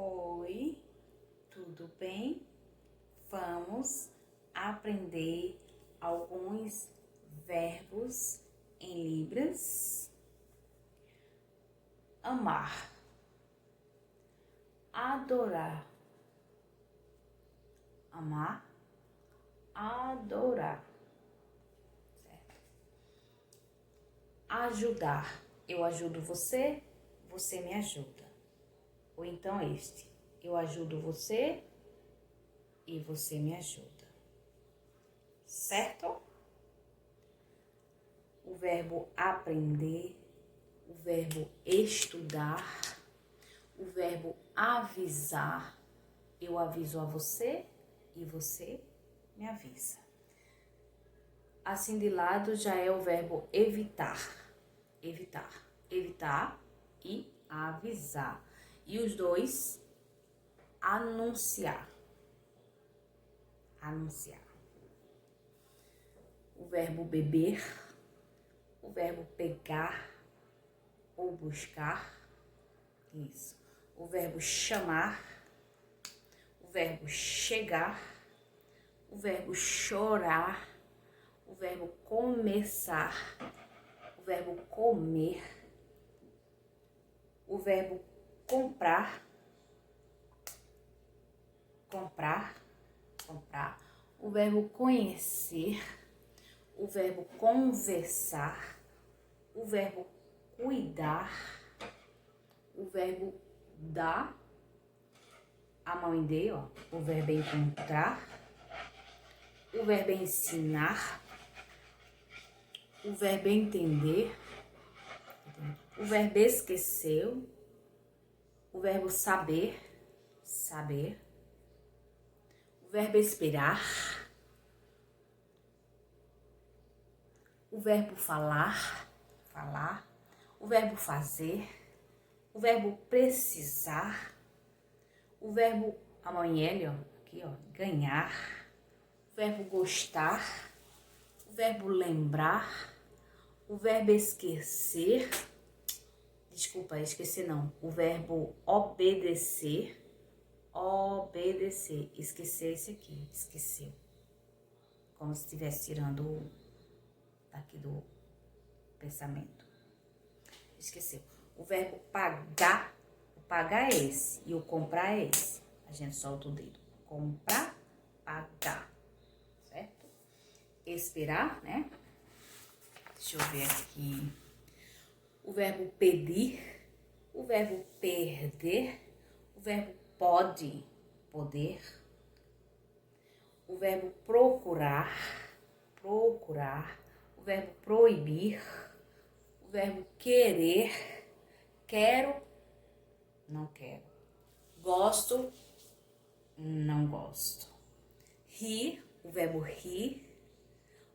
Oi, tudo bem? Vamos aprender alguns verbos em Libras. Amar, adorar, amar, adorar, certo? Ajudar, eu ajudo você, você me ajuda. Ou então eu ajudo você e você me ajuda, certo? O verbo aprender, o verbo estudar, o verbo avisar, eu aviso a você e você me avisa. Assim de lado já é o verbo evitar, evitar e avisar. E os dois, anunciar. O verbo beber, o verbo pegar ou buscar, isso. O verbo chamar, o verbo chegar, o verbo chorar, o verbo começar, o verbo comer, o verbo comprar, o verbo conhecer, o verbo conversar, o verbo cuidar, o verbo dar, a mão em D, ó, o verbo encontrar, o verbo ensinar, o verbo entender, o verbo esquecer, o verbo saber, o verbo esperar, o verbo falar, o verbo fazer, o verbo precisar, o verbo amanhã, aqui, ó, ganhar, o verbo gostar, o verbo lembrar, o verbo esquecer, o verbo obedecer, esquecer esse aqui, esqueceu, como se estivesse tirando daqui do pensamento, esqueceu. O verbo pagar, o pagar é esse e o comprar é esse, a gente solta o dedo, comprar, pagar, certo? Esperar, né? Deixa eu ver aqui. O verbo pedir, o verbo perder, o verbo pode, poder, o verbo procurar, o verbo proibir, o verbo querer, quero, não quero, gosto, não gosto, rir, o verbo rir,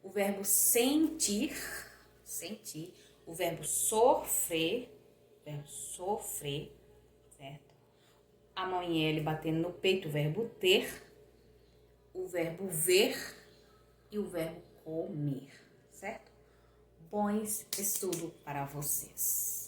o verbo sentir, o verbo sofrer, certo? A mão em L batendo no peito, o verbo ter, o verbo ver e o verbo comer, certo? Bons estudos para vocês.